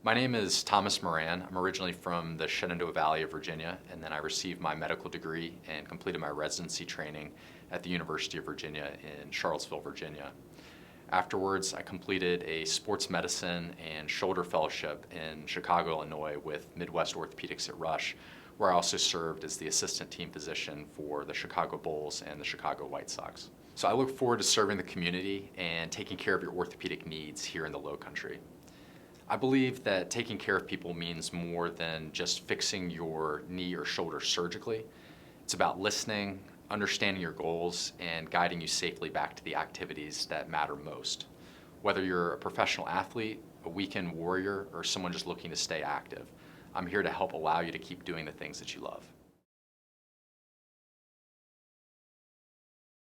My name is Thomas Moran. I'm originally from the Shenandoah Valley of Virginia, and then I received my medical degree and completed my residency training at the University of Virginia in Charlottesville, Virginia. Afterwards, I completed a sports medicine and shoulder fellowship in Chicago, Illinois with Midwest Orthopaedics at Rush, where I also served as the assistant team physician for the Chicago Bulls and the Chicago White Sox. So I look forward to serving the community and taking care of your orthopedic needs here in the Low Country. I believe that taking care of people means more than just fixing your knee or shoulder surgically. It's about listening, understanding your goals, and guiding you safely back to the activities that matter most. Whether you're a professional athlete, a weekend warrior, or someone just looking to stay active, I'm here to help allow you to keep doing the things that you love.